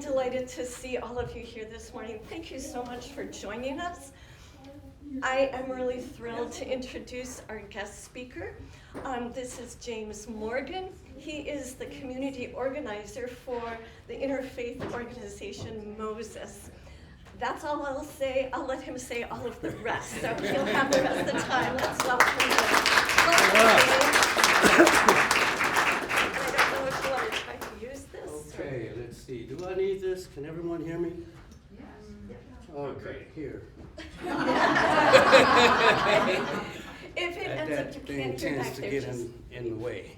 delighted to see all of you here this morning. Thank you so much for joining us. I am really thrilled to introduce our guest speaker. This is James Morgan. He is the community organizer for the interfaith organization Moses. That's all I'll say. I'll let him say all of the rest, so he'll have the rest of the time. Let's welcome him. I don't know if you want to try to use this. Okay, let's see. Do I need this? Can everyone hear me? Yes. Okay, here. If it ends up you That thing can't hear tends back to there, get just... in the way.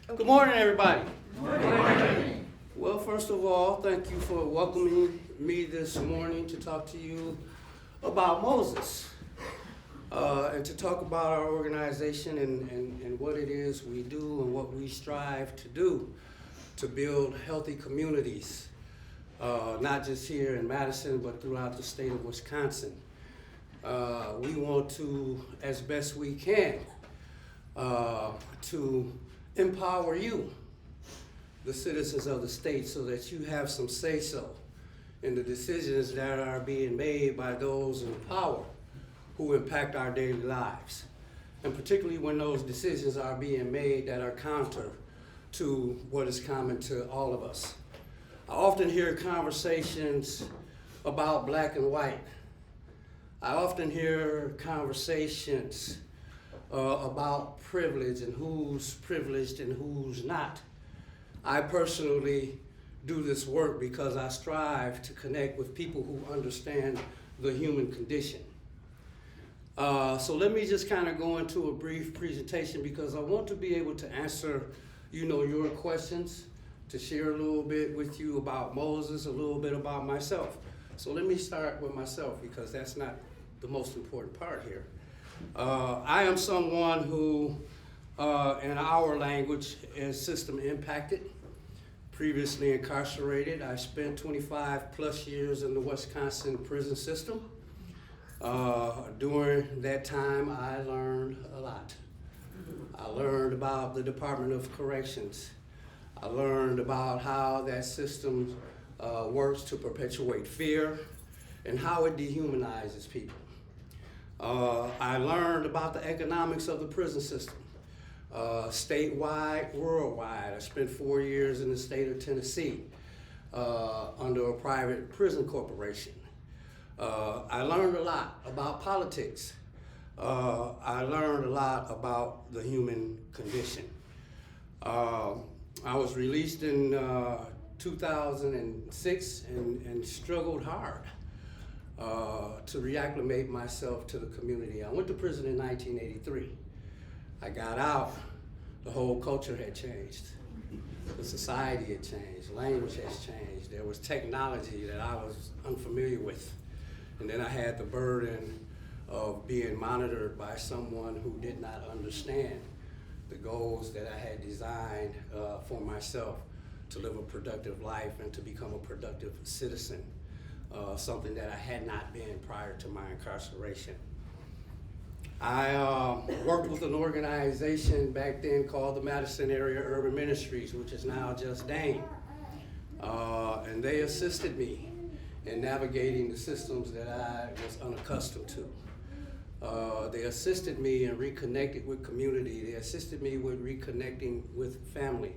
Okay. Good morning, everybody. Good morning. Well, first of all, thank you for welcoming me this morning to talk to you about Moses and to talk about our organization and what it is we do and what we strive to do to build healthy communities, not just here in Madison, but throughout the state of Wisconsin. We want to, as best we can, to empower you, the citizens of the state, so that you have some say-so in the decisions that are being made by those in power who impact our daily lives. And particularly when those decisions are being made that are counter to what is common to all of us. I often hear conversations about black and white. I often hear conversations about privilege and who's privileged and who's not. I personally do this work because I strive to connect with people who understand the human condition. So let me just kind of go into a brief presentation because I want to be able to answer, your questions, to share a little bit with you about Moses, a little bit about myself. So let me start with myself because that's not the most important part here. I am someone who, in our language, is system impacted, previously incarcerated. I spent 25 plus years in the Wisconsin prison system. During that time, I learned a lot. I learned about the Department of Corrections. I learned about how that system works to perpetuate fear and how it dehumanizes people. I learned about the economics of the prison system, statewide, worldwide. I spent 4 years in the state of Tennessee under a private prison corporation. I learned a lot about politics. I learned a lot about the human condition. I was released in 2006 and struggled hard to reacclimate myself to the community. I went to prison in 1983. I got out, the whole culture had changed. The society had changed, language has changed. There was technology that I was unfamiliar with. And then I had the burden of being monitored by someone who did not understand the goals that I had designed for myself to live a productive life and to become a productive citizen, something that I had not been prior to my incarceration. I worked with an organization back then called the Madison Area Urban Ministries, which is now just J.A.M. And they assisted me in navigating the systems that I was unaccustomed to. They assisted me in reconnecting with community. They assisted me with reconnecting with family.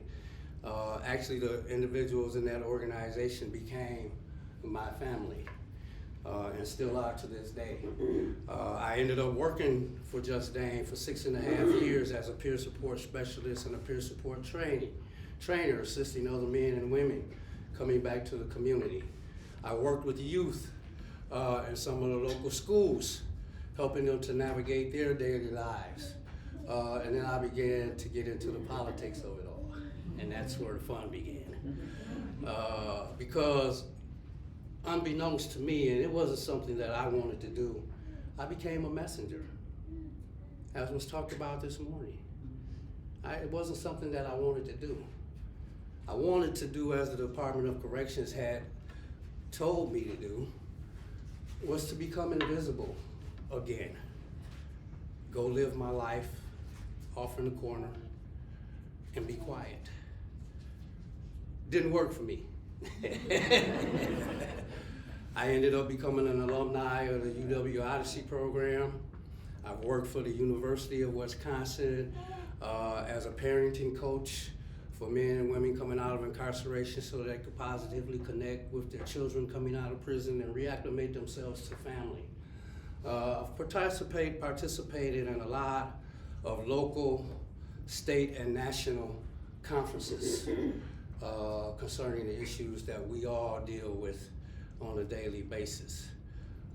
Actually, the individuals in that organization became my family. And still are to this day. I ended up working for Just J.A.M. for 6.5 years as a peer support specialist and a peer support trainer, assisting other men and women coming back to the community. I worked with youth in some of the local schools, helping them to navigate their daily lives. And then I began to get into the politics of it all, and that's where the fun began. Because unbeknownst to me, and it wasn't something that I wanted to do, I became a messenger, as was talked about this morning. It wasn't something that I wanted to do. I wanted to do as the Department of Corrections had told me to do, was to become invisible again. Go live my life off in the corner and be quiet. Didn't work for me. I ended up becoming an alumni of the UW Odyssey program. I've worked for the University of Wisconsin as a parenting coach for men and women coming out of incarceration so they could positively connect with their children coming out of prison and reacclimate themselves to family. I've participated in a lot of local, state, and national conferences concerning the issues that we all deal with on a daily basis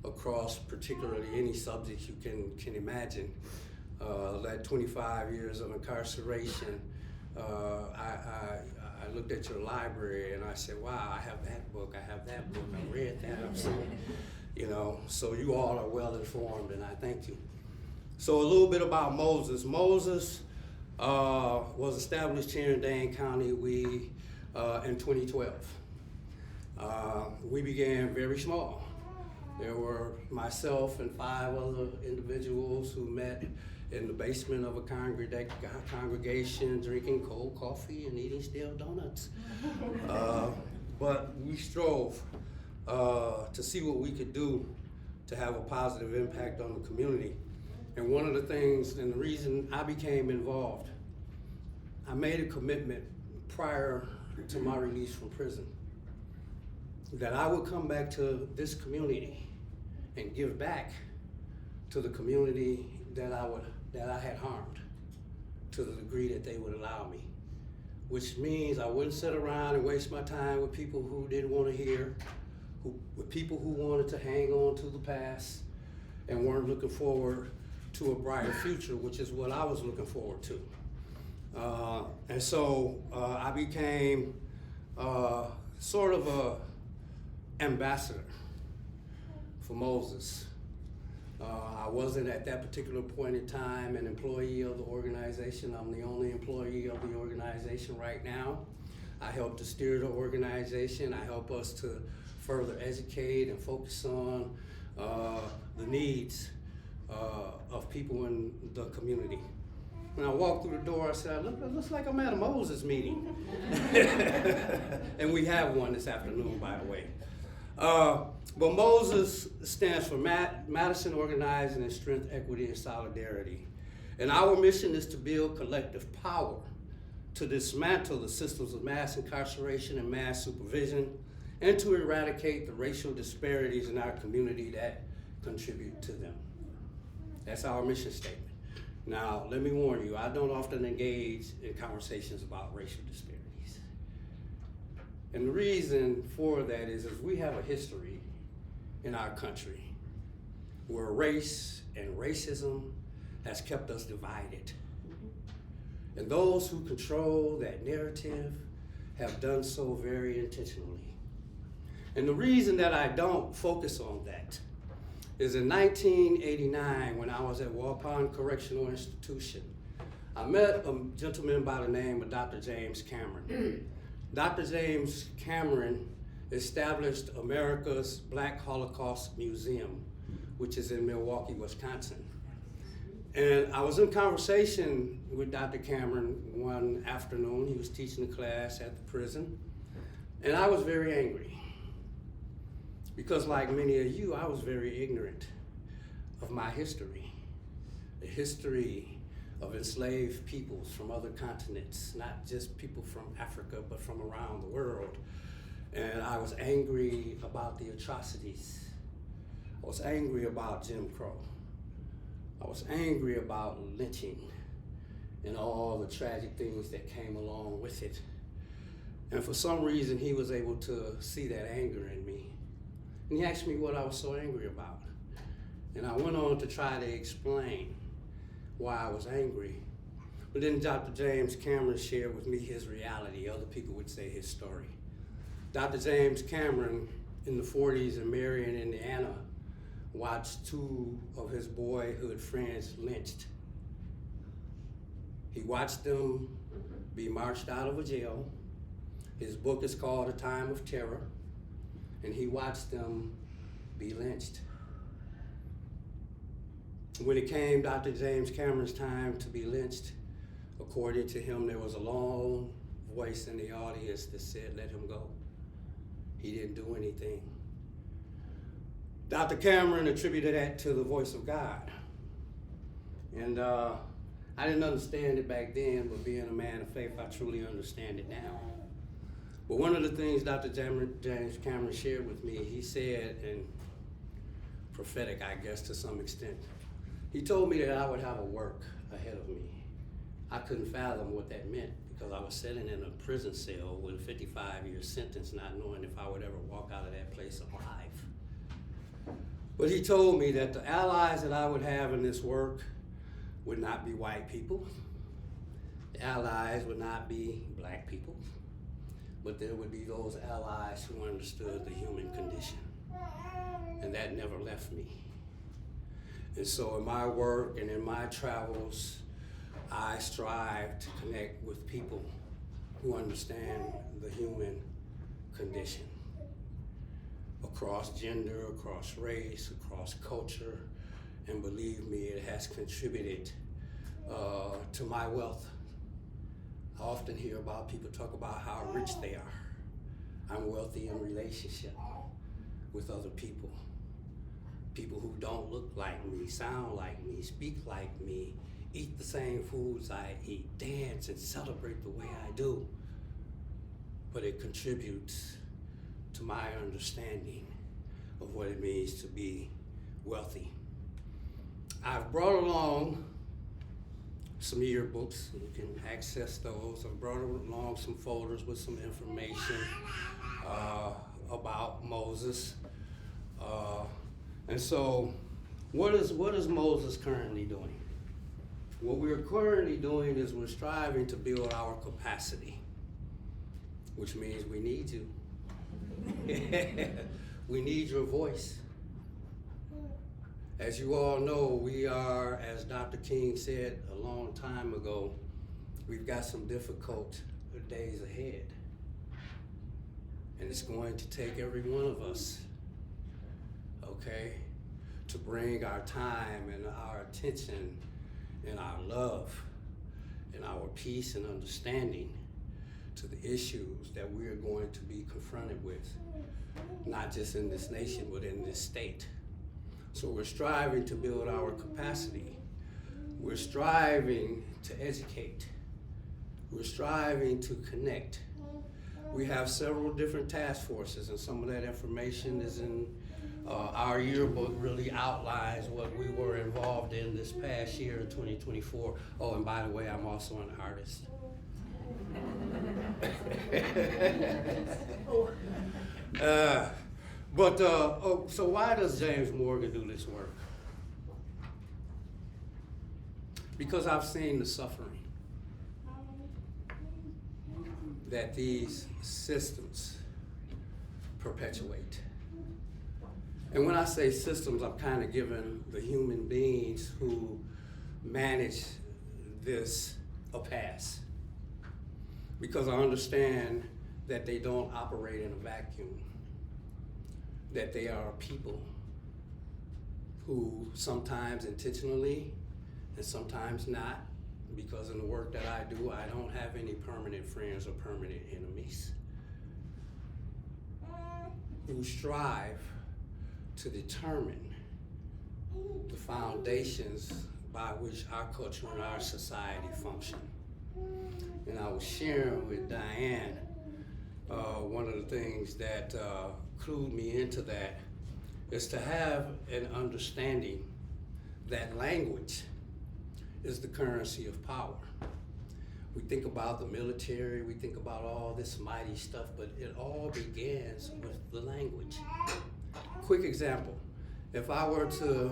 across particularly any subject you can imagine. That 25 years of incarceration, I looked at your library and I said, wow, I have that book, I have that book, I read that, I've seen it. You know, so you all are well informed and I thank you. So a little bit about Moses. Moses was established here in Dane County in 2012. We began very small. There were myself and 5 other individuals who met in the basement of a congregation drinking cold coffee and eating stale donuts. But we strove to see what we could do to have a positive impact on the community. And one of the things, and the reason I became involved, I made a commitment prior to my release from prison that I would come back to this community and give back to the community that I had harmed to the degree that they would allow me. Which means I wouldn't sit around and waste my time with people who didn't want to hear, with people who wanted to hang on to the past and weren't looking forward to a brighter future, which is what I was looking forward to. And so I became sort of a ambassador for Moses. I wasn't at that particular point in time an employee of the organization. I'm the only employee of the organization right now. I help to steer the organization. I help us to further educate and focus on the needs of people in the community. When I walked through the door, I said, it looks like I'm at a Moses meeting. And we have one this afternoon, by the way. But Moses stands for Madison Organizing and Strength, Equity, and Solidarity. And our mission is to build collective power to dismantle the systems of mass incarceration and mass supervision, and to eradicate the racial disparities in our community that contribute to them. That's our mission statement. Now, let me warn you, I don't often engage in conversations about racial disparities. And the reason for that is we have a history in our country where race and racism has kept us divided. And those who control that narrative have done so very intentionally. And the reason that I don't focus on that is in 1989, when I was at Waupun Correctional Institution, I met a gentleman by the name of Dr. J.A.M. Cameron. Dr. J.A.M. Cameron established America's Black Holocaust Museum, which is in Milwaukee, Wisconsin. And I was in conversation with Dr. Cameron one afternoon. He was teaching a class at the prison, and I was very angry. Because like many of you, I was very ignorant of my history, the history of enslaved peoples from other continents, not just people from Africa, but from around the world. And I was angry about the atrocities. I was angry about Jim Crow. I was angry about lynching and all the tragic things that came along with it. And for some reason, he was able to see that anger in me. And he asked me what I was so angry about. And I went on to try to explain why I was angry. But then Dr. J.A.M. Cameron shared with me his reality. Other people would say his story. Dr. J.A.M. Cameron in the 40s in Marion, Indiana, watched 2 of his boyhood friends lynched. He watched them be marched out of a jail. His book is called A Time of Terror. And he watched them be lynched. When it came Dr. J.A.M. Cameron's time to be lynched, according to him, there was a lone voice in the audience that said, let him go. he didn't do anything. Dr. Cameron attributed that to the voice of God. And I didn't understand it back then, but being a man of faith, I truly understand it now. But one of the things Dr. James Cameron shared with me, he said, and prophetic, I guess, to some extent, he told me that I would have a work ahead of me. I couldn't fathom what that meant because I was sitting in a prison cell with a 55-year sentence, not knowing if I would ever walk out of that place alive. But he told me that the allies that I would have in this work would not be white people. The allies would not be black people. But there would be those allies who understood the human condition. And that never left me. And so in my work and in my travels, I strive to connect with people who understand the human condition. Across gender, across race, across culture, and believe me, it has contributed to my wealth. I often hear about people talk about how rich they are. I'm wealthy in relationship with other people. People who don't look like me, sound like me, speak like me, eat the same foods I eat, dance and celebrate the way I do. But it contributes to my understanding of what it means to be wealthy. I've brought along some yearbooks, you can access those. I've brought along some folders with some information about Moses. And so, what is Moses currently doing? What we're currently doing is we're striving to build our capacity, which means we need you. We need your voice. As you all know, we are, as Dr. King said a long time ago, we've got some difficult days ahead. And it's going to take every one of us, okay, to bring our time and our attention and our love and our peace and understanding to the issues that we are going to be confronted with, not just in this nation, but in this state. So we're striving to build our capacity. We're striving to educate. We're striving to connect. We have several different task forces, and some of that information is in our yearbook. Really outlines what we were involved in this past year, 2024. Oh, and by the way, I'm also an artist. So why does James Morgan do this work? Because I've seen the suffering that these systems perpetuate. And when I say systems, I'm kind of giving the human beings who manage this a pass. Because I understand that they don't operate in a vacuum. That they are people who sometimes intentionally and sometimes not, because in the work that I do, I don't have any permanent friends or permanent enemies, who strive to determine the foundations by which our culture and our society function. And I was sharing with Diane one of the things that clued me into that is to have an understanding that language is the currency of power. We think about the military, we think about all this mighty stuff, but it all begins with the language. Quick example, if I were to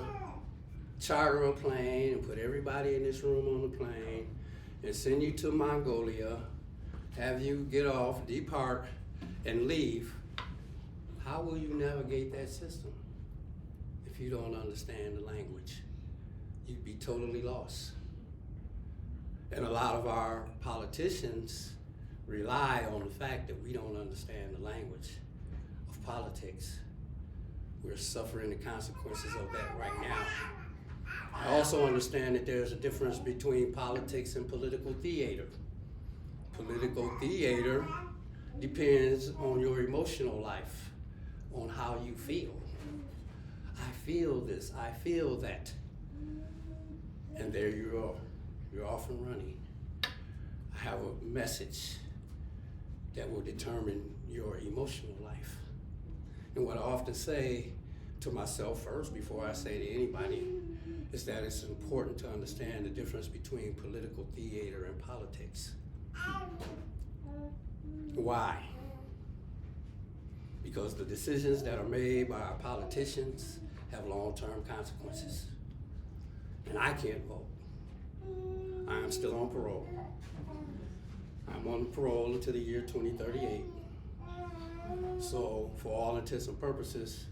charter a plane and put everybody in this room on the plane and send you to Mongolia, have you get off, depart, and leave, how will you navigate that system if you don't understand the language? You'd be totally lost. And a lot of our politicians rely on the fact that we don't understand the language of politics. We're suffering the consequences of that right now. I also understand that there's a difference between politics and political theater. Political theater depends on your emotional life, on how you feel. I feel this, I feel that. And there you are, you're off and running. I have a message that will determine your emotional life. And what I often say to myself first before I say to anybody is that it's important to understand the difference between political theater and politics. Why? Because the decisions that are made by our politicians have long-term consequences. And I can't vote. I am still on parole. I'm on parole until the year 2038. So for all intents and purposes,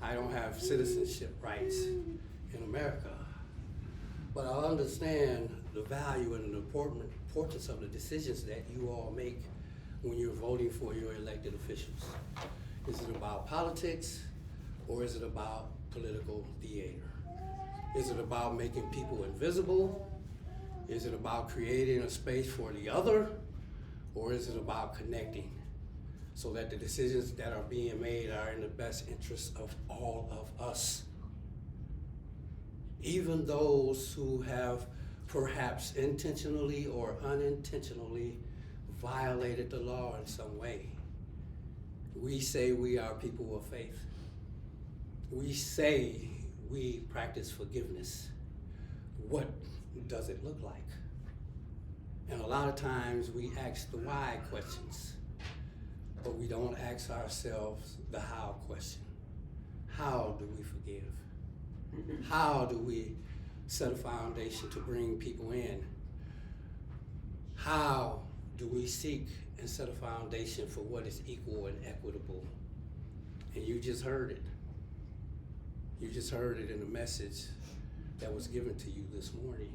I don't have citizenship rights in America. But I understand the value and the importance of the decisions that you all make when you're voting for your elected officials. Is it about politics or is it about political theater? Is it about making people invisible? Is it about creating a space for the other? Or is it about connecting so that the decisions that are being made are in the best interest of all of us? Even those who have perhaps intentionally or unintentionally violated the law in some way. We say we are people of faith. We say we practice forgiveness. What does it look like? And a lot of times we ask the why questions, but we don't ask ourselves the how question. How do we forgive? How do we set a foundation to bring people in? How do we seek and set a foundation for what is equal and equitable? And you just heard it. You just heard it in the message that was given to you this morning.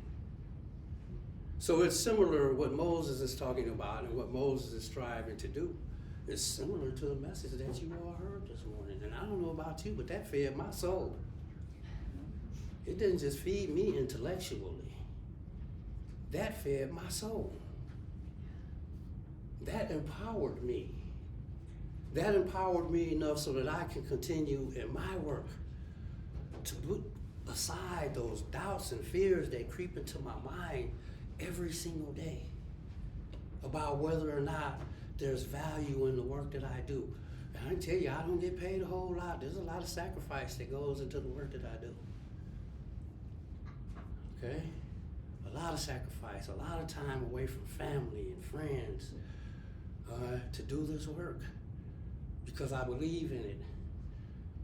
So it's similar what Moses is talking about and what Moses is striving to do. It's similar to the message that you all heard this morning. And I don't know about you, but that fed my soul. It didn't just feed me intellectually. That fed my soul. That empowered me. That empowered me enough so that I can continue in my work to put aside those doubts and fears that creep into my mind every single day about whether or not there's value in the work that I do. And I can tell you, I don't get paid a whole lot. There's a lot of sacrifice that goes into the work that I do. Okay? A lot of sacrifice, a lot of time away from family and friends to do this work because I believe in it.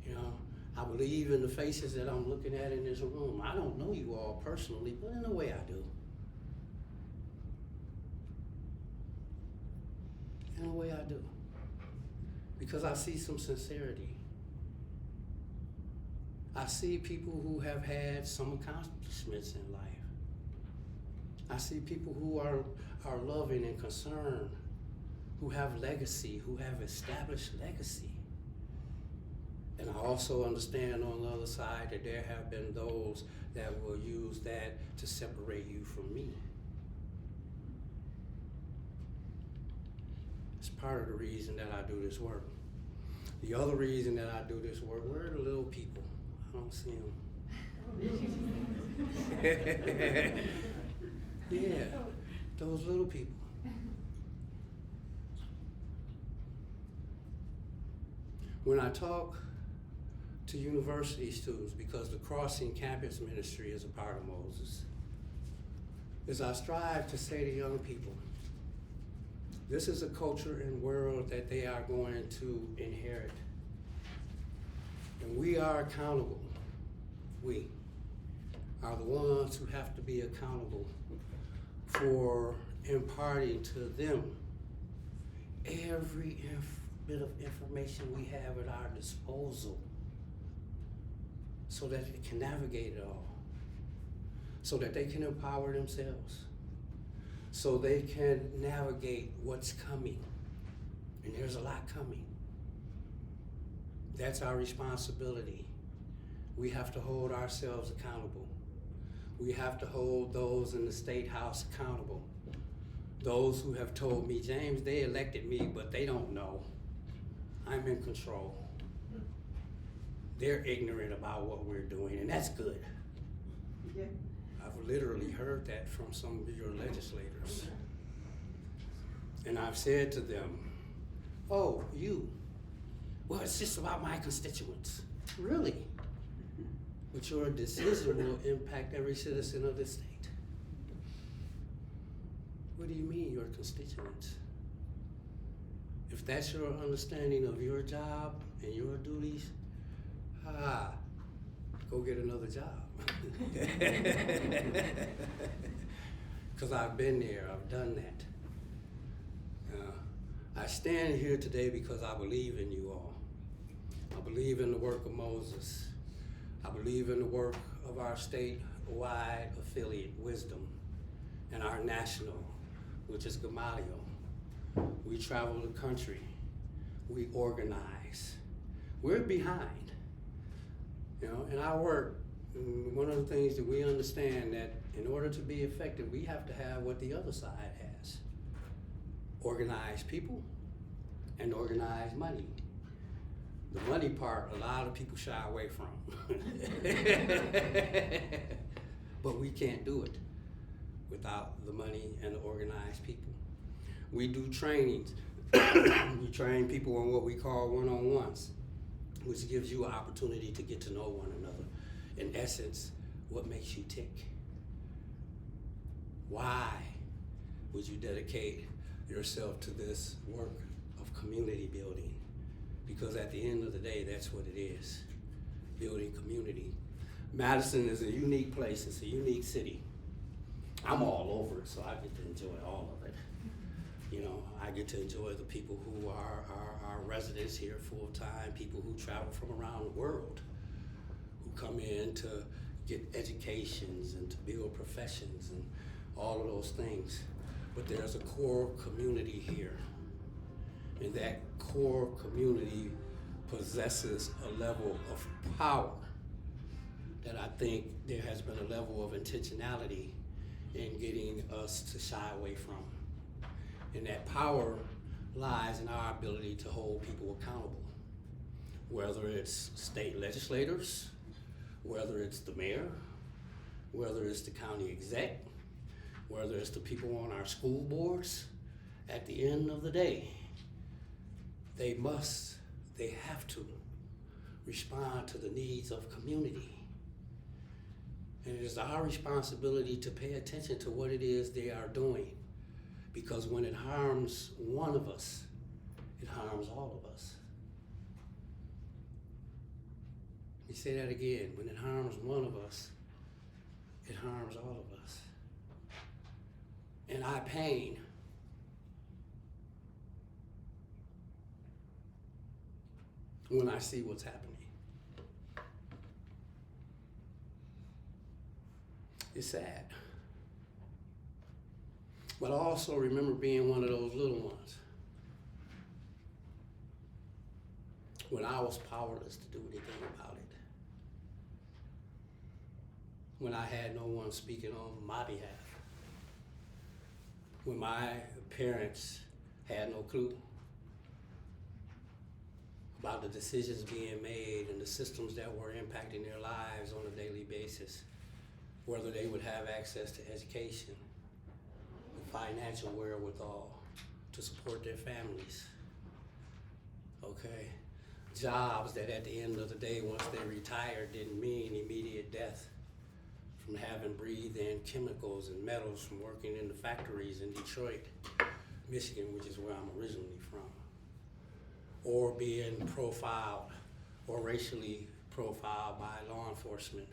You know, I believe in the faces that I'm looking at in this room. I don't know you all personally, but in a way I do. In a way I do. Because I see some sincerity. I see people who have had some accomplishments in life. I see people who are loving and concerned, who have legacy, who have established legacy. And I also understand on the other side that there have been those that will use that to separate you from me. It's part of the reason that I do this work. The other reason that I do this work, where are the little people? I don't see them. Yeah, those little people. When I talk to university students, because the Crossing Campus Ministry is a part of Moses, is I strive to say to young people, this is a culture and world that they are going to inherit. And we are accountable. We are the ones who have to be accountable for imparting to them every bit of information we have at our disposal so that they can navigate it all, so that they can empower themselves, so they can navigate what's coming. And there's a lot coming. That's our responsibility. We have to hold ourselves accountable. We have to hold those in the State House accountable. Those who have told me, James, they elected me, but they don't know. I'm in control. They're ignorant about what we're doing, and that's good. Yeah. I've literally heard that from some of your legislators. And I've said to them, oh, you, well, it's just about my constituents. Really? But your decision will impact every citizen of this state. What do you mean, your constituents? If that's your understanding of your job and your duties, go get another job. Because I've been there, I've done that. I stand here today because I believe in you all. I believe in the work of Moses. I believe in the work of our statewide affiliate, Wisdom, and our national, which is Gamaliel. We travel the country. We organize. We're behind. In our work, one of the things that we understand that in order to be effective, we have to have what the other side has. Organized people and organized money. The money part, a lot of people shy away from. But we can't do it without the money and the organized people. We do trainings. We train people on what we call one-on-ones, which gives you an opportunity to get to know one another. In essence, what makes you tick? Why would you dedicate yourself to this work of community building? Because at the end of the day, that's what it is, building community. Madison is a unique place, it's a unique city. I'm all over it, so I get to enjoy all of it. I get to enjoy the people who are residents here full time, people who travel from around the world, who come in to get educations and to build professions and all of those things. But there's a core community here. And that core community possesses a level of power that I think there has been a level of intentionality in getting us to shy away from. And that power lies in our ability to hold people accountable, whether it's state legislators, whether it's the mayor, whether it's the county exec, whether it's the people on our school boards. At the end of the day, they have to respond to the needs of community. And it is our responsibility to pay attention to what it is they are doing. Because when it harms one of us, it harms all of us. Let me say that again. When it harms one of us, it harms all of us. And I pain when I see what's happening. It's sad. But I also remember being one of those little ones when I was powerless to do anything about it. When I had no one speaking on my behalf. When my parents had no clue about the decisions being made and the systems that were impacting their lives on a daily basis, whether they would have access to education, the financial wherewithal to support their families, okay? Jobs that at the end of the day, once they retired, didn't mean immediate death from having breathed in chemicals and metals from working in the factories in Detroit, Michigan, which is where I'm originally from. Or being profiled or racially profiled by law enforcement.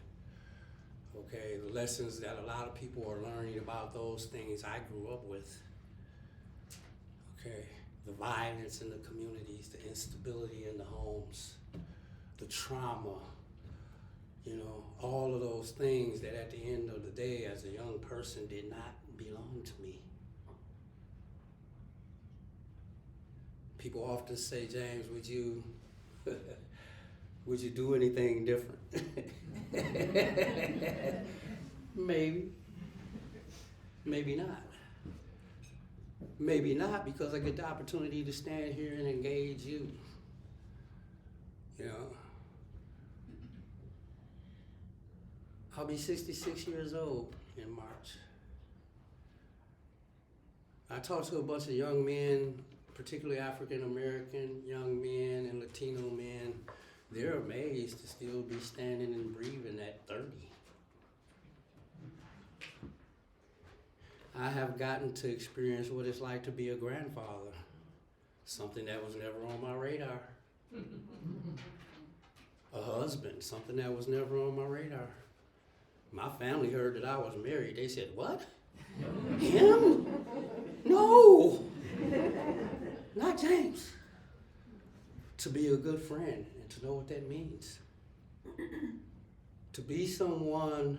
Okay, the lessons that a lot of people are learning about those things I grew up with. Okay, the violence in the communities, the instability in the homes, the trauma, all of those things that at the end of the day as a young person did not belong to me. People often say, James, would you do anything different? Maybe, maybe not. Maybe not, because I get the opportunity to stand here and engage you. You know, I'll be 66 years old in March. I talked to a bunch of young men, particularly African American young men and Latino men. They're amazed to still be standing and breathing at 30. I have gotten to experience what it's like to be a grandfather, something that was never on my radar. A husband, something that was never on my radar. My family heard that I was married. They said, "What? Him? No, not James." To be a good friend and to know what that means. To be someone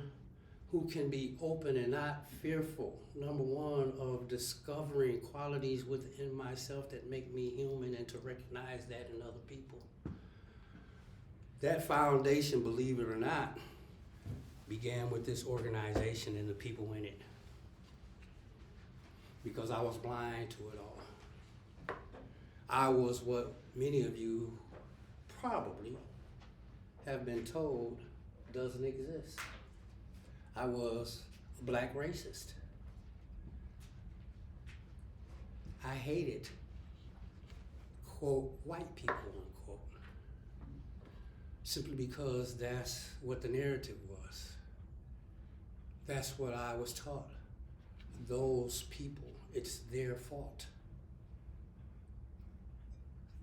who can be open and not fearful, number one, of discovering qualities within myself that make me human, and to recognize that in other people. That foundation, believe it or not, began with this organization and the people in it. Because I was blind to it all. I was what many of you probably have been told doesn't exist. I was a black racist. I hated, quote, white people, unquote, simply because that's what the narrative was. That's what I was taught. Those people, it's their fault.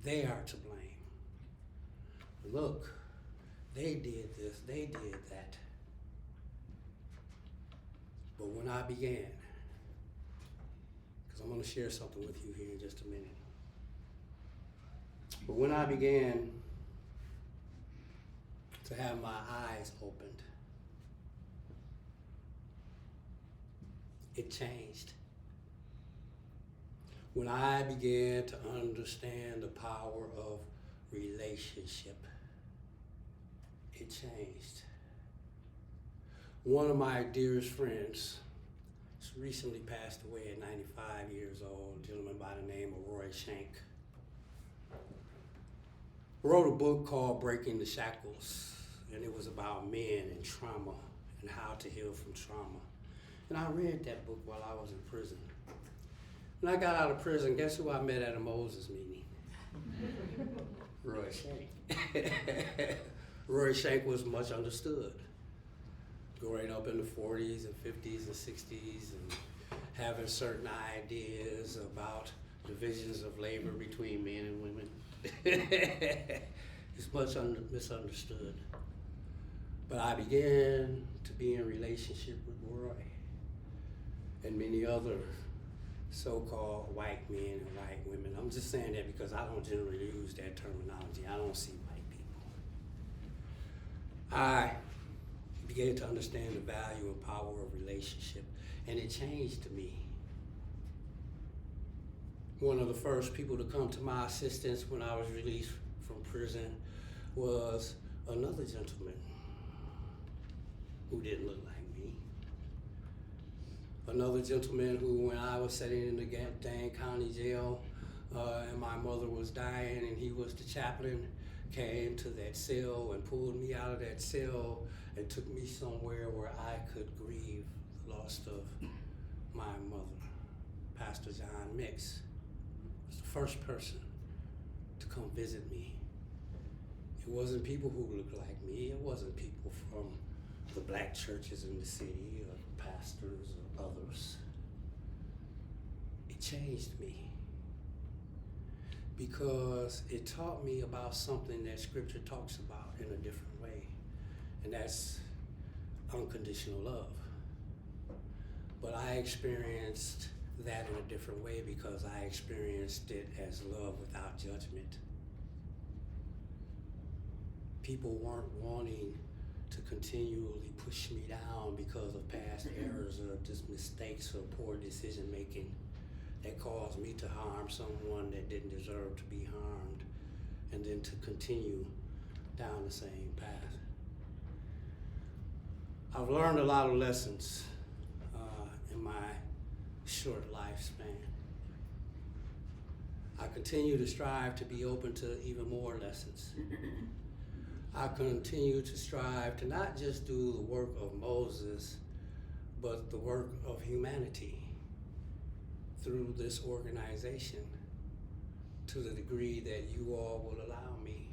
They are to blame. Look, they did this, they did that. But when I began, because I'm going to share something with you here in just a minute. But when I began to have my eyes opened, it changed. When I began to understand the power of relationship, it changed. One of my dearest friends recently passed away at 95 years old, a gentleman by the name of Roy Shank. Wrote a book called Breaking the Shackles, and it was about men and trauma and how to heal from trauma. And I read that book while I was in prison. When I got out of prison, guess who I met at a Moses meeting? Roy Shank. Roy Shank was much understood. Growing up in the 40s and 50s and 60s and having certain ideas about divisions of labor between men and women. It's much misunderstood. But I began to be in relationship with Roy and many other so-called white men and white women. I'm just saying that because I don't generally use that terminology. I don't see white people. I began to understand the value and power of relationship, and it changed to me. One of the first people to come to my assistance when I was released from prison was another gentleman who didn't look like me. Another gentleman who, when I was sitting in the Dane County Jail and my mother was dying and he was the chaplain, came to that cell and pulled me out of that cell and took me somewhere where I could grieve the loss of my mother. Pastor John Mix was the first person to come visit me. It wasn't people who looked like me. It wasn't people from the black churches in the city or pastors or others. It changed me because it taught me about something that Scripture talks about in a different way, and that's unconditional love. But I experienced that in a different way because I experienced it as love without judgment. People weren't wanting to continually push me down because of past errors or just mistakes or poor decision making that caused me to harm someone that didn't deserve to be harmed, and then to continue down the same path. I've learned a lot of lessons in my short lifespan. I continue to strive to be open to even more lessons. I continue to strive to not just do the work of Moses, but the work of humanity through this organization to the degree that you all will allow me.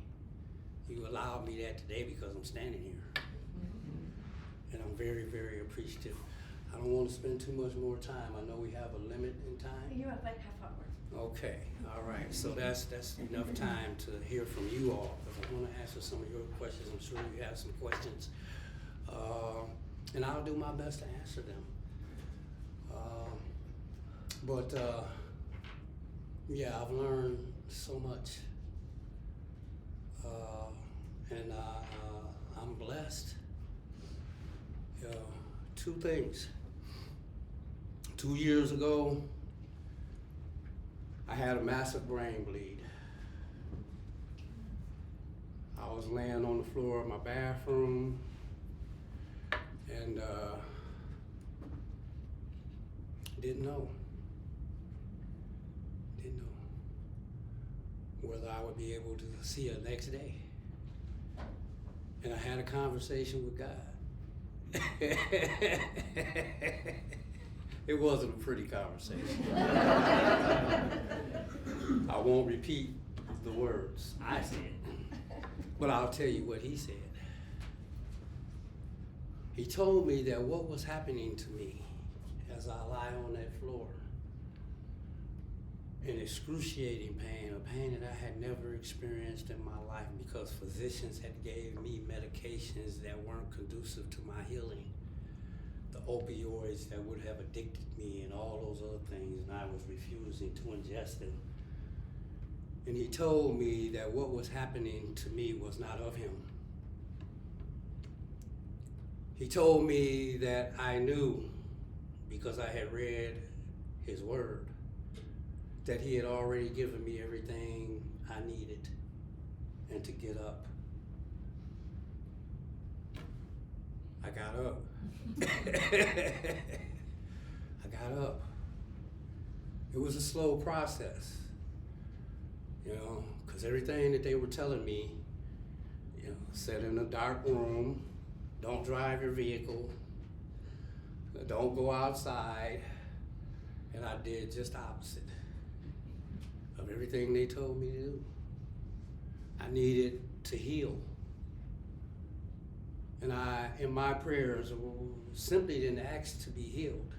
You allowed me that today because I'm standing here. And I'm very, very appreciative. I don't want to spend too much more time. I know we have a limit in time. You have like half hour. Okay, all right. So that's enough time to hear from you all, because I want to answer some of your questions. I'm sure you have some questions. And I'll do my best to answer them. Yeah, I've learned so much. And I'm blessed. Two things. 2 years ago, I had a massive brain bleed. I was laying on the floor of my bathroom and didn't know whether I would be able to see her next day. And I had a conversation with God. It wasn't a pretty conversation. I won't repeat the words I said, but I'll tell you what he said. He told me that what was happening to me as I lie on that floor, an excruciating pain, a pain that I had never experienced in my life because physicians had gave me medications that weren't conducive to my healing. The opioids that would have addicted me and all those other things, and I was refusing to ingest them. And he told me that what was happening to me was not of him. He told me that I knew, because I had read his word, that he had already given me everything I needed and to get up. I got up. I got up. It was a slow process, because everything that they were telling me, sit in a dark room, don't drive your vehicle, don't go outside, and I did just opposite of everything they told me to do. I needed to heal. And I, in my prayers, simply didn't ask to be healed.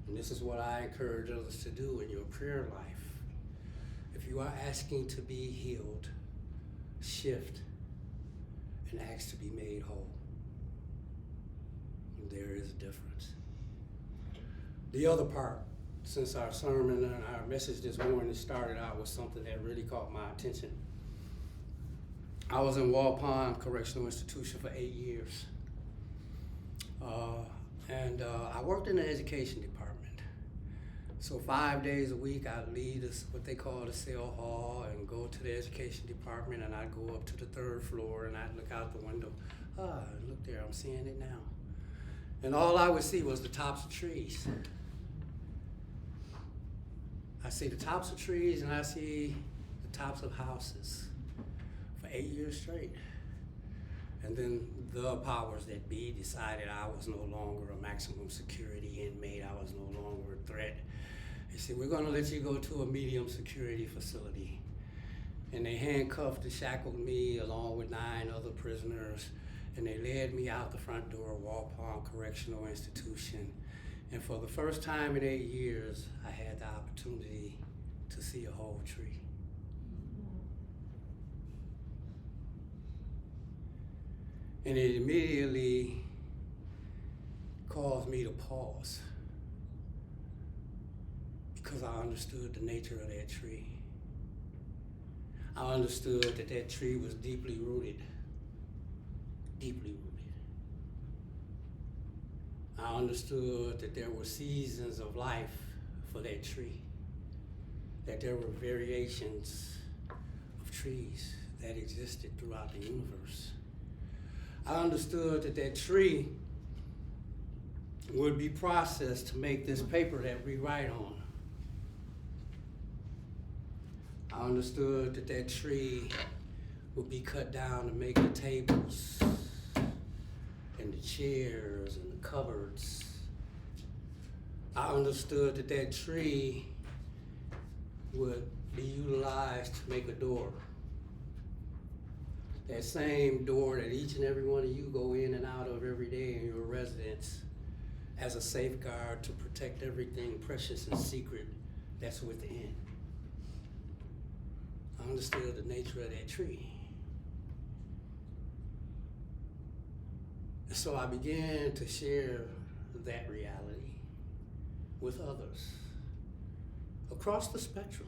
And this is what I encourage others to do in your prayer life. If you are asking to be healed, shift and ask to be made whole. There is a difference. The other part, since our sermon and our message this morning started out with something that really caught my attention. I was in Walpond Correctional Institution for 8 years. And I worked in the education department. So 5 days a week, I'd leave what they call the cell hall and go to the education department, and I'd go up to the 3rd floor and I'd look out the window. Look there, I'm seeing it now. And all I would see was the tops of trees. I see the tops of trees and I see the tops of houses for 8 years straight. And then the powers that be decided I was no longer a maximum security inmate. I was no longer a threat. They said, we're gonna let you go to a medium security facility. And they handcuffed and shackled me along with 9 other prisoners. And they led me out the front door of Walpond Correctional Institution. And for the first time in 8 years, I had the opportunity to see a whole tree. And it immediately caused me to pause because I understood the nature of that tree. I understood that that tree was deeply rooted. Deeply rooted. I understood that there were seasons of life for that tree, that there were variations of trees that existed throughout the universe. I understood that that tree would be processed to make this paper that we write on. I understood that that tree would be cut down to make the tables and the chairs and the cupboards. I understood that that tree would be utilized to make a door. That same door that each and every one of you go in and out of every day in your residence as a safeguard to protect everything precious and secret that's within. I understood the nature of that tree. And so I began to share that reality with others across the spectrum.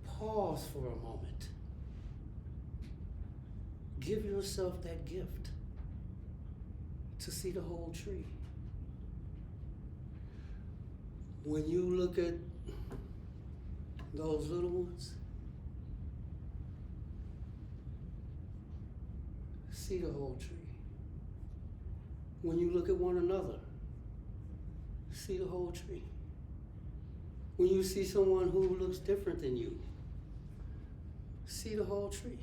Pause for a moment. Give yourself that gift to see the whole tree. When you look at those little ones, see the whole tree. When you look at one another, see the whole tree. When you see someone who looks different than you, see the whole tree.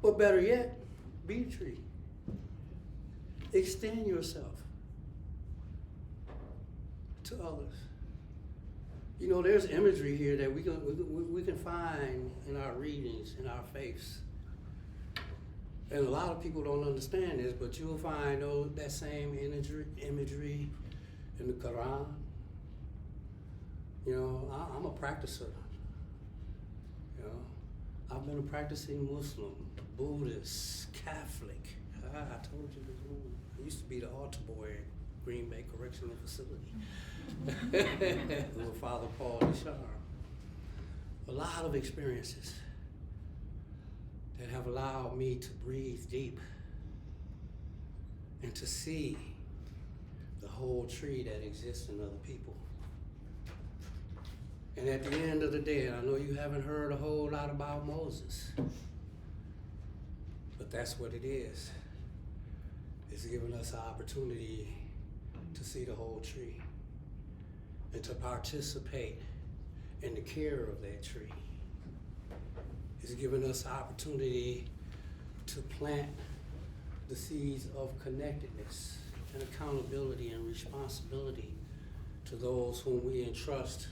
Or better yet, be the tree. Extend yourself to others. You know, there's imagery here that we can find in our readings, in our faiths. And a lot of people don't understand this, but you'll find that same imagery in the Quran. You know, I'm a practicer. You know, I've been a practicing Muslim, Buddhist, Catholic. I told you this. I used to be the altar boy at Green Bay Correctional Facility with Father Paul J.A.M. A lot of experiences that have allowed me to breathe deep and to see the whole tree that exists in other people. And at the end of the day, and I know you haven't heard a whole lot about Moses, but that's what it is. It's giving us an opportunity to see the whole tree and to participate in the care of that tree. It's giving us an opportunity to plant the seeds of connectedness and accountability and responsibility to those whom we entrust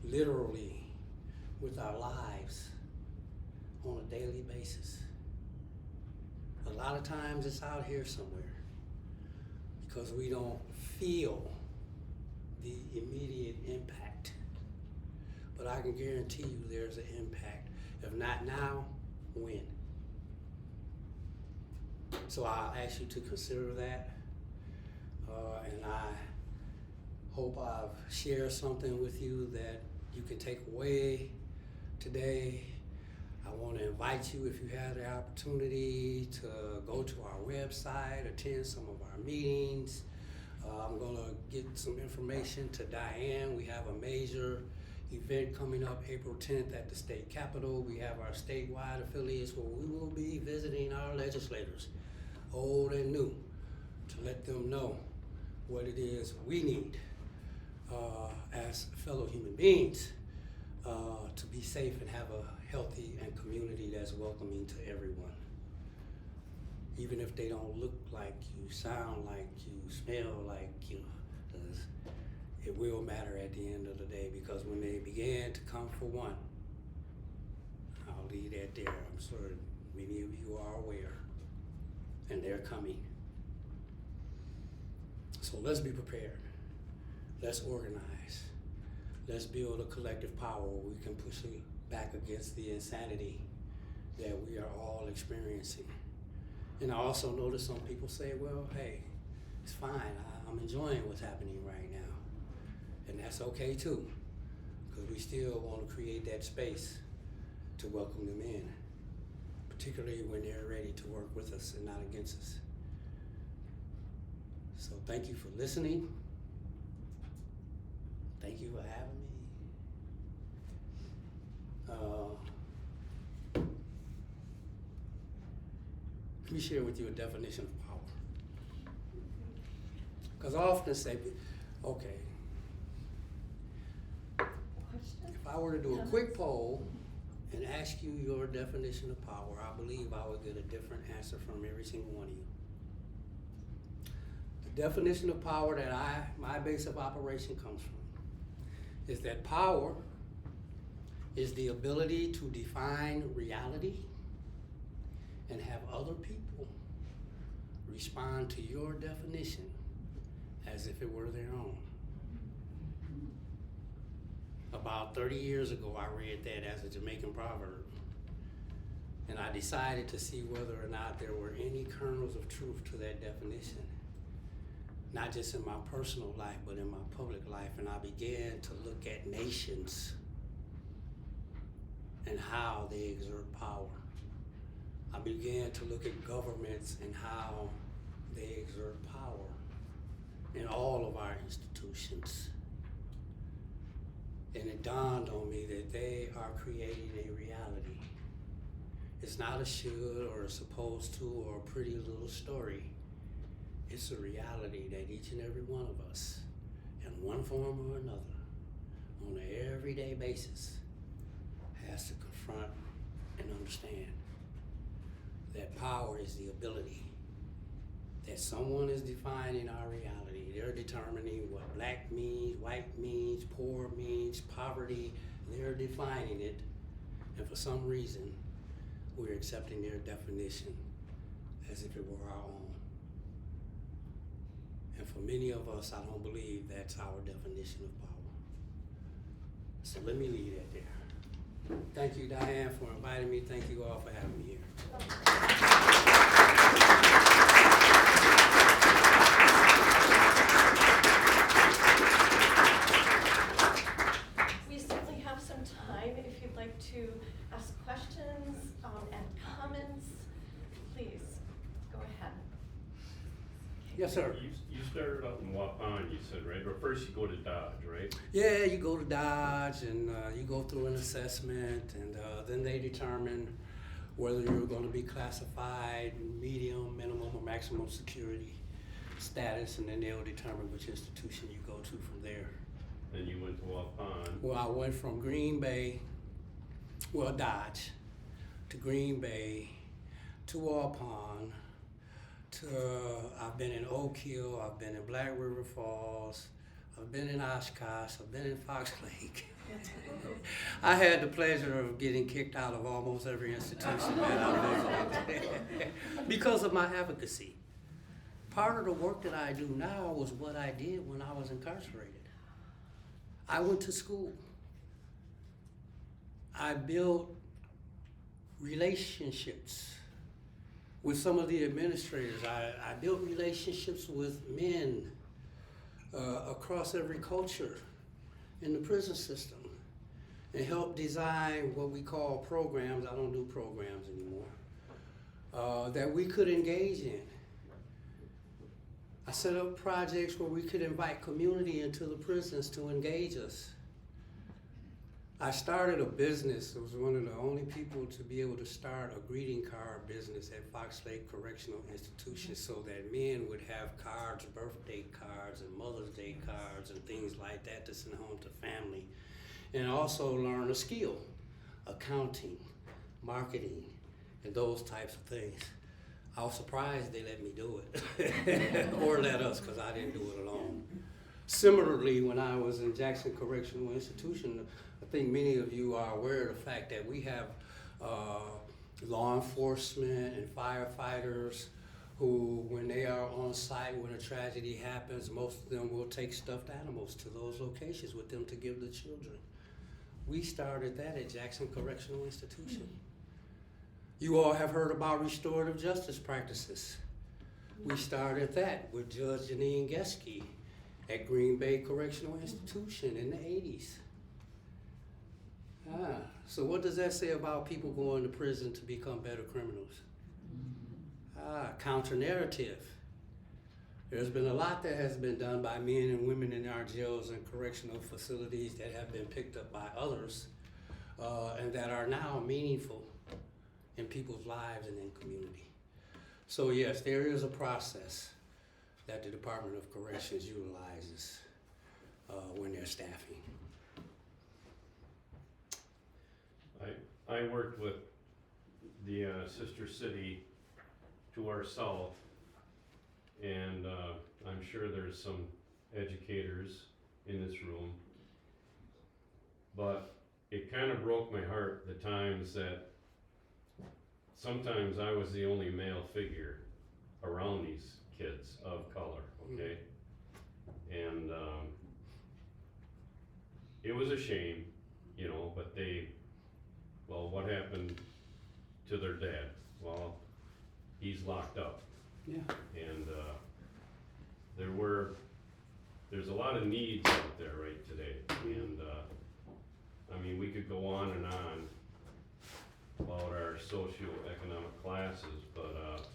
literally with our lives on a daily basis. A lot of times it's out here somewhere because we don't feel the immediate impact. But I can guarantee you there's an impact. If not now, when? So I'll ask you to consider that. And I hope I've shared something with you that you can take away today. I want to invite you, if you have the opportunity, to go to our website, attend some of our meetings. I'm going to get some information to J.A.M. We have a major event coming up April 10th at the state capitol. We have our statewide affiliates where we will be visiting our legislators, old and new, to let them know what it is we need as fellow human beings to be safe and have a healthy and community that's welcoming to everyone. Even if they don't look like you, sound like you, smell like you, it will matter at the end of the day, because when they began to come for one, I'll leave that there. I'm sure many of you are aware, and they're coming. So let's be prepared. Let's organize. Let's build a collective power where we can push back against the insanity that we are all experiencing. And I also notice some people say, well, hey, it's fine. I'm enjoying what's happening right now. And that's okay too, because we still want to create that space to welcome them in, particularly when they're ready to work with us and not against us. So thank you for listening. Thank you for having me. Let me share with you a definition of power. Because I often say, okay, if I were to do a quick poll and ask you your definition of power, I believe I would get a different answer from every single one of you. The definition of power that my base of operation comes from is that power is the ability to define reality and have other people respond to your definition as if it were their own. About 30 years ago, I read that as a Jamaican proverb, and I decided to see whether or not there were any kernels of truth to that definition, not just in my personal life, but in my public life, and I began to look at nations and how they exert power. I began to look at governments and how they exert power in all of our institutions. And it dawned on me that they are creating a reality. It's not a should or a supposed to or a pretty little story. It's a reality that each and every one of us, in one form or another, on an everyday basis, has to confront and understand that power is the ability that someone is defining our reality. They're determining what black means, white means, poor means, poverty. They're defining it, and for some reason, we're accepting their definition as if it were our own. And for many of us, I don't believe that's our definition of power. So let me leave that there. Thank you, Diane, for inviting me. Thank you all for having me here. We certainly have some time if you'd like to ask questions and comments. Please, go ahead. Yes, sir. You started out in Waupun, you said, right? Or first you go to Dodge, right? Yeah, you go to Dodge and you go through an assessment, and then they determine whether you're going to be classified medium, minimum, or maximum security status, and then they'll determine which institution you go to from there. Then you went to Waupun. Well, I went from Dodge, to Green Bay, to Waupun, I've been in Oak Hill, I've been in Black River Falls, I've been in Oshkosh, I've been in Fox Lake. I had the pleasure of getting kicked out of almost every institution that I've visited because of my advocacy. Part of the work that I do now was what I did when I was incarcerated. I went to school. I built relationships with some of the administrators. I built relationships with men across every culture in the prison system and helped design what we call programs. I don't do programs anymore, that we could engage in. I set up projects where we could invite community into the prisons to engage us. I started a business. I was one of the only people to be able to start a greeting card business at Fox Lake Correctional Institution so that men would have cards, birthday cards, and Mother's Day cards, and things like that to send home to family. And also learn a skill, accounting, marketing, and those types of things. I was surprised they let me do it, or let us, because I didn't do it alone. Similarly, when I was in Jackson Correctional Institution, I think many of you are aware of the fact that we have law enforcement and firefighters who, when they are on site, when a tragedy happens, most of them will take stuffed animals to those locations with them to give the children. We started that at Jackson Correctional Institution. You all have heard about restorative justice practices. We started that with Judge Janine Geske at Green Bay Correctional Institution in the 80s. So what does that say about people going to prison to become better criminals? Counter-narrative. There's been a lot that has been done by men and women in our jails and correctional facilities that have been picked up by others and that are now meaningful in people's lives and in community. So yes, there is a process that the Department of Corrections utilizes when they're staffing. I worked with the sister city to our south, and I'm sure there's some educators in this room, but it kind of broke my heart the times that sometimes I was the only male figure around these kids of color, okay? And it was a shame, you know, but well, what happened to their dad? Well, he's locked up. Yeah. And there's a lot of needs out there right today. And I mean, we could go on and on about our socioeconomic classes, but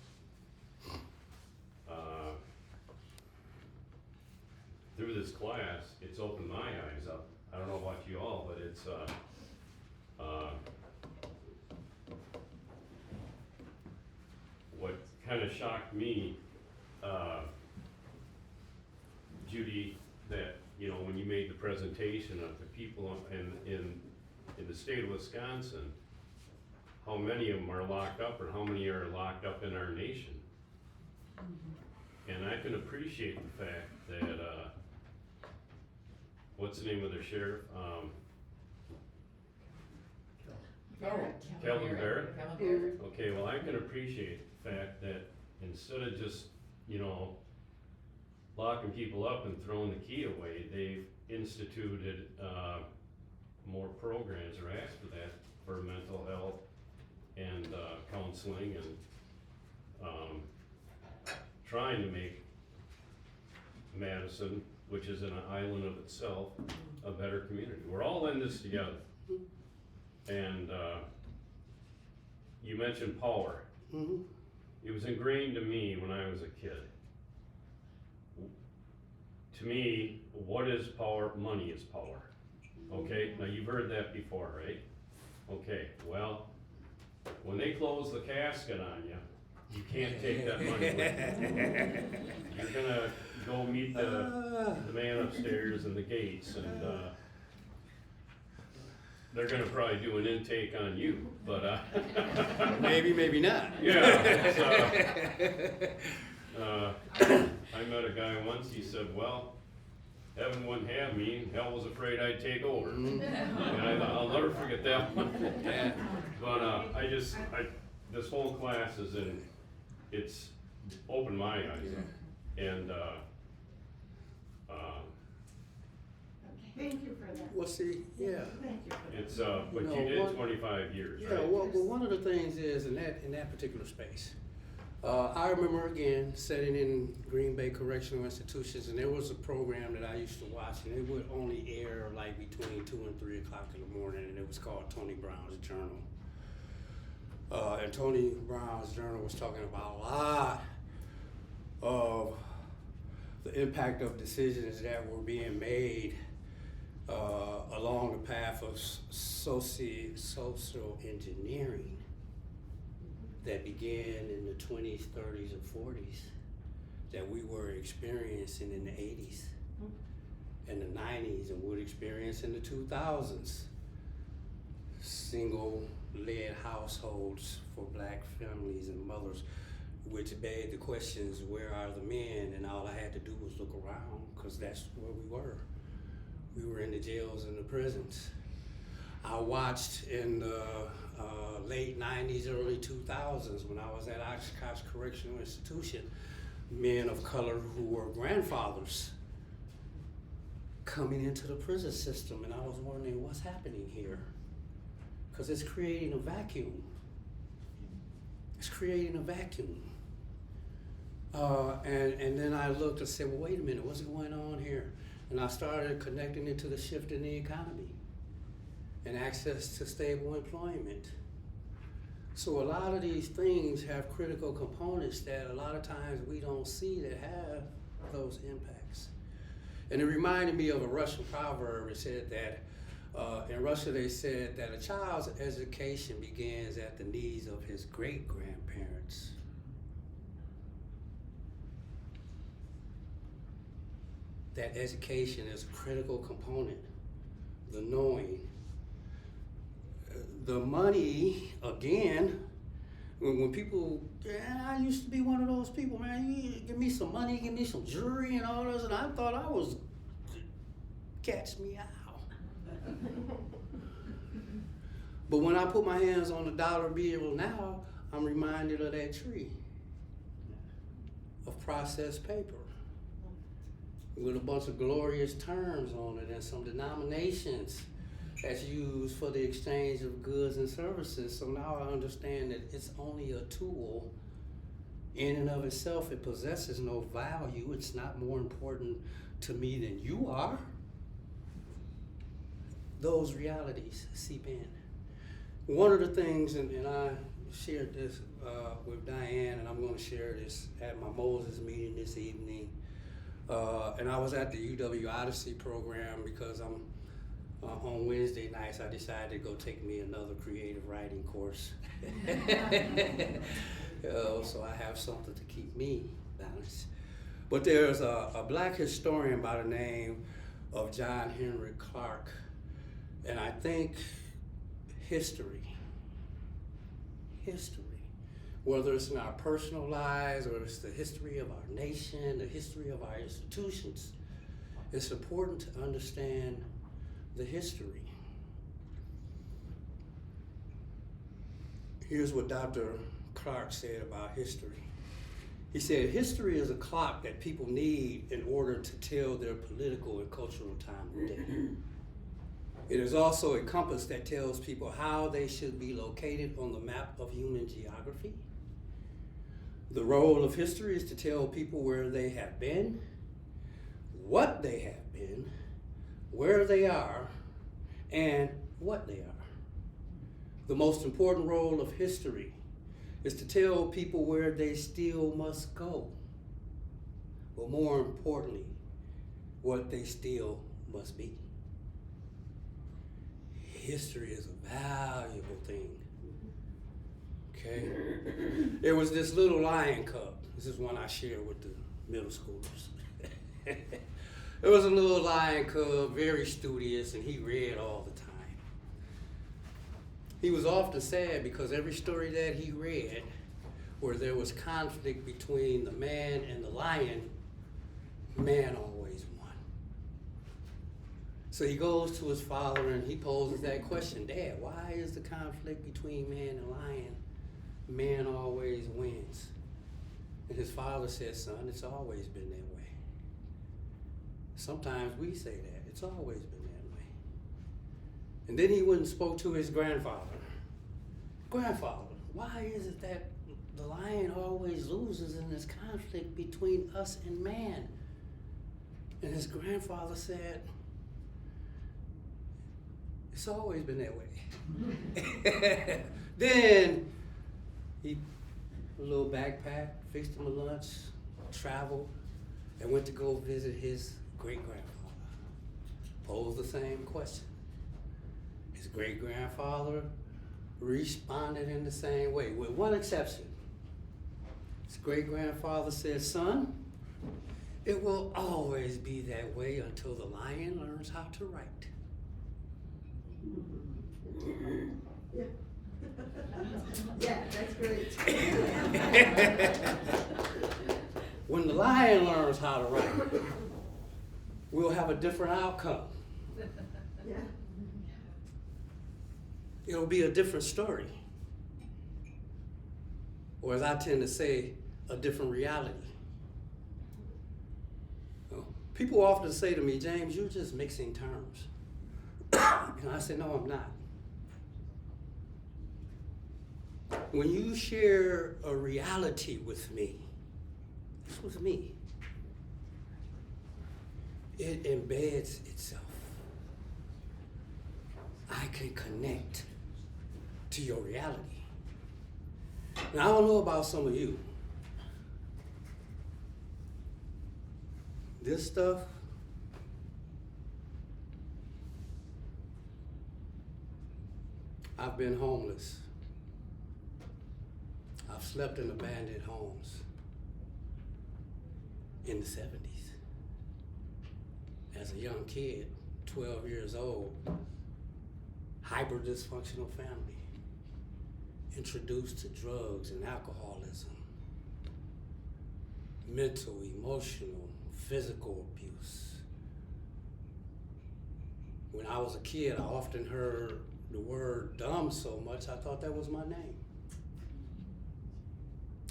through this class, it's opened my eyes up. I don't know about you all, but it's what kind of shocked me, Judy, that, you know, when you made the presentation of the people in the state of Wisconsin, how many of them are locked up, or how many are locked up in our nation. And I can appreciate the fact that, what's the name of their sheriff? Calvin Barrett? Okay, well, I can appreciate the fact that instead of just, you know, locking people up and throwing the key away, they've instituted more programs, or asked for that, for mental health and counseling, and trying to make Madison, which is an island of itself, a better community. We're all in this together. And you mentioned power. Mm-hmm. It was ingrained to me when I was a kid. To me, what is power? Money is power. Okay, now you've heard that before, right? Okay, well, when they close the casket on you, you can't take that money with you. You're gonna go meet the man upstairs in the gates, and they're gonna probably do an intake on you, but Maybe not. yeah. I met a guy once, he said, well, heaven wouldn't have me, and hell was afraid I'd take over. And I thought, I'll never forget that one. But this whole class it's opened my eyes up. And Thank you for that. Well, see, yeah. Thank you for that. it's, but You know, you did one- 25 years, Yeah, right? well, one of the things is in that particular space, I remember again sitting in Green Bay Correctional Institutions, and there was a program that I used to watch, and it would only air like between 2 and 3 o'clock in the morning, and it was called Tony Brown's Journal. And Tony Brown's Journal was talking about a lot of the impact of decisions that were being made along the path of social engineering that began in the 20s, 30s, and 40s that we were experiencing in the 80s and the 90s, and would experience in the 2000s. Single-led households for black families and mothers, which begged the questions, where are the men? And all I had to do was look around, because that's where we were. We were in the jails and the prisons. I watched in the late 90s, early 2000s, when I was at Oshkosh Correctional Institution, men of color who were grandfathers coming into the prison system, and I was wondering what's happening here, because it's creating a vacuum. It's creating a vacuum. And then I looked and said, well, wait a minute, what's going on here? And I started connecting it to the shift in the economy and access to stable employment. So a lot of these things have critical components that a lot of times we don't see that have those impacts. And it reminded me of a Russian proverb. It said that in Russia they said that a child's education begins at the knees of his great-grandparents. That education is a critical component, the knowing. the money, again, when people, yeah, I used to be one of those people, man, you give me some money, give me some jewelry and all this, and I thought I was, catch me out. But when I put my hands on the dollar bill now, I'm reminded of that tree of processed paper with a bunch of glorious terms on it and some denominations that's used for the exchange of goods and services. So now I understand that it's only a tool in and of itself. It possesses no value. It's not more important to me than you are. Those realities seep in. One of the things, and I shared this with Diane, and I'm going to share this at my Moses meeting this evening. And I was at the UW Odyssey program because I'm on Wednesday nights. I decided to go take me another creative writing course. So I have something to keep me balanced. But there's a black historian by the name of John Henry Clark, and I think history, whether it's in our personal lives or it's the history of our nation, the history of our institutions, it's important to understand the history. Here's what Dr. Clark said about history. He said, history is a clock that people need in order to tell their political and cultural time of day. It is also a compass that tells people how they should be located on the map of human geography. The role of history is to tell people where they have been, what they have been, where they are, and what they are. The most important role of history is to tell people where they still must go, but more importantly, what they still must be. History is a valuable thing, okay? There was this little lion cub. This is one I share with the middle schoolers. There was a little lion cub, very studious, and he read all the time. He was often sad because every story that he read, where there was conflict between the man and the lion, man always won. So he goes to his father and he poses that question, Dad, why is the conflict between man and lion, man always wins? And his father said, son, it's always been that way. Sometimes we say that, it's always been that way. And then he went and spoke to his grandfather. Grandfather, why is it that the lion always loses in this conflict between us and man? And his grandfather said, it's always been that way. Then he put a little backpack, fixed him a lunch, traveled, and went to go visit his great-grandfather. Posed the same question. His great-grandfather responded in the same way, with one exception. His great-grandfather said, son, it will always be that way until the lion learns how to write. Yeah, that's great. When the lion learns how to write, we'll have a different outcome. Yeah. It'll be a different story. Or as I tend to say, a different reality. People often say to me, James, you're just mixing terms. And I say, no, I'm not. When you share a reality with me, this was me, it embeds itself. I can connect to your reality. Now, I don't know about some of you. This stuff, I've been homeless. I've slept in abandoned homes in the 70s. As a young kid, 12 years old, hyper dysfunctional family, introduced to drugs and alcoholism, mental, emotional, physical abuse. When I was a kid, I often heard the word dumb so much I thought that was my name.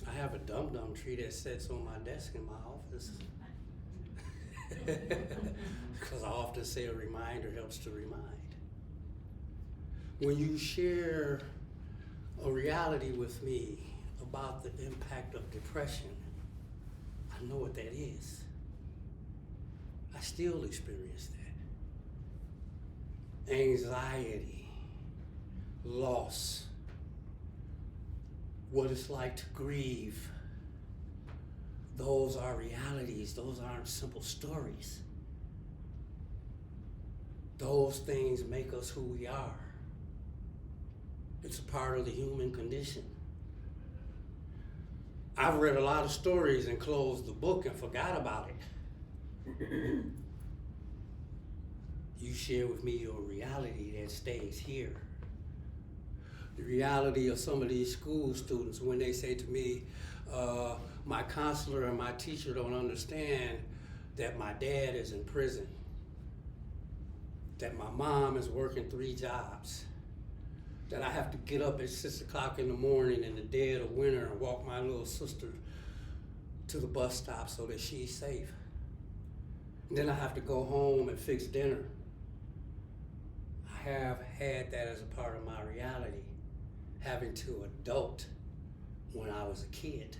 I have a dum-dum tree that sits on my desk in my office. Because I often say a reminder helps to remind. When you share a reality with me about the impact of depression, I know what that is. I still experience that. Anxiety, loss, what it's like to grieve. Those are realities. Those aren't simple stories. Those things make us who we are. It's a part of the human condition. I've read a lot of stories and closed the book and forgot about it. You share with me your reality that stays here. The reality of some of these school students when they say to me, my counselor and my teacher don't understand that my dad is in prison, that my mom is working 3 jobs, that I have to get up at 6 o'clock in the morning in the dead of winter and walk my little sister to the bus stop so that she's safe. And then I have to go home and fix dinner. I have had that as a part of my reality, having to adult when I was a kid.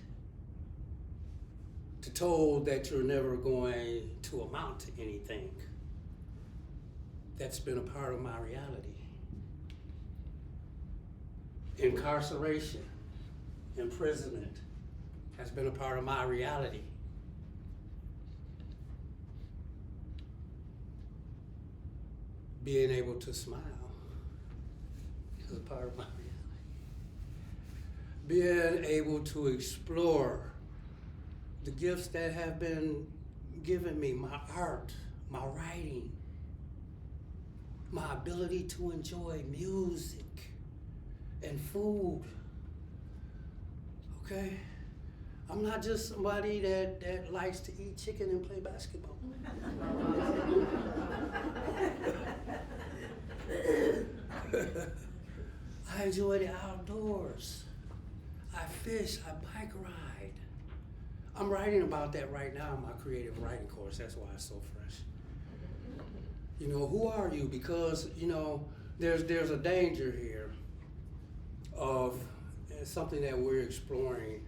To told that you're never going to amount to anything. That's been a part of my reality. Incarceration, imprisonment has been a part of my reality. Being able to smile is a part of my reality. Being able to explore the gifts that have been given me, my art, my writing, my ability to enjoy music and food. Okay? I'm not just somebody that likes to eat chicken and play basketball. I enjoy the outdoors. I fish, I bike ride. I'm writing about that right now in my creative writing course. That's why it's so fresh. You know, who are you? Because, you know, there's a danger here of something that we're exploring,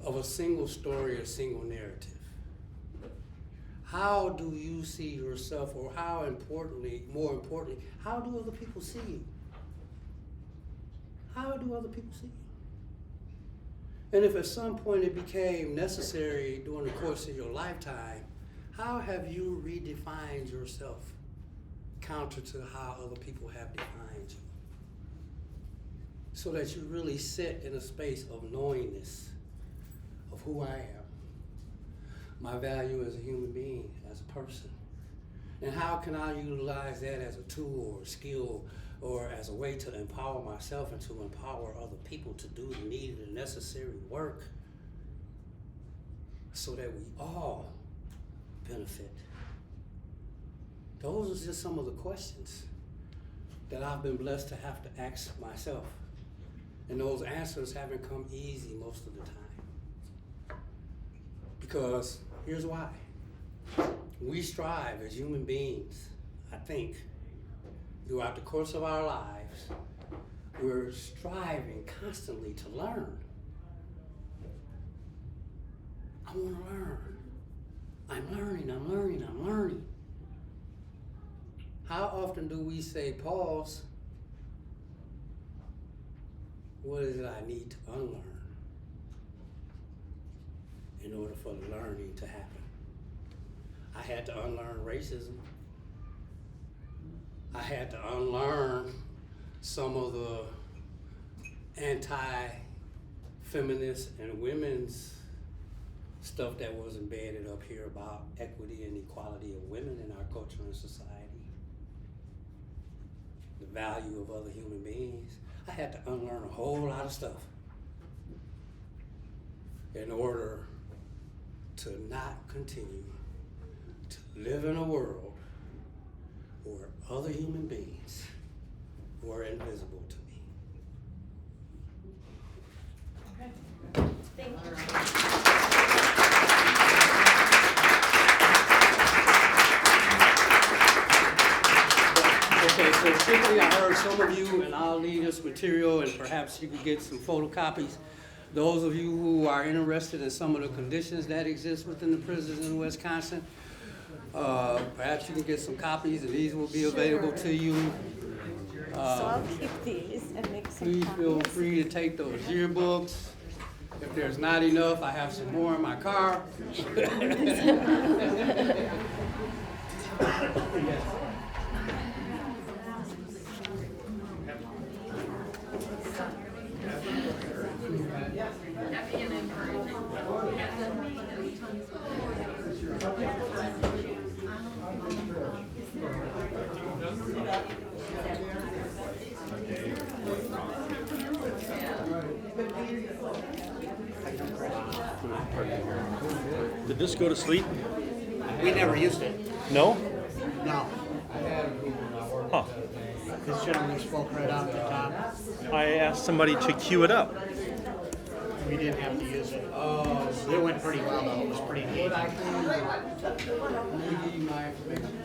of a single story, a single narrative. How do you see yourself, or how importantly, more importantly, how do other people see you? How do other people see you? And if at some point it became necessary during the course of your lifetime, how have you redefined yourself counter to how other people have defined you? So that you really sit in a space of knowingness of who I am, my value as a human being, as a person. And how can I utilize that as a tool or a skill or as a way to empower myself and to empower other people to do the needed and necessary work so that we all benefit? Those are just some of the questions that I've been blessed to have to ask myself. And those answers haven't come easy most of the time. Because here's why. We strive as human beings, I think, throughout the course of our lives, we're striving constantly to learn. I want to learn. I'm learning. How often do we say, pause, what is it I need to unlearn in order for the learning to happen? I had to unlearn racism. I had to unlearn some of the anti-feminist and women's stuff that was embedded up here about equity and equality of women in our culture and society. the value of other human beings. I had to unlearn a whole lot of stuff in order to not continue to live in a world where other human beings were invisible to me. Thank you. Okay, so quickly, I heard some of you, and I'll leave this material, and perhaps you could get some photocopies. Those of you who are interested in some of the conditions that exist within the prisons in Wisconsin, perhaps you can get some copies, and these will be available to you. So I'll keep these and make some Please feel copies. free to take those yearbooks. If there's not enough, I have some more in my car. Did this go to sleep? We never used it. No? No. Huh. This gentleman spoke right off the top. I asked somebody to cue it up. We didn't have to use it. It went pretty well though. It was pretty neat. Let me give you my information.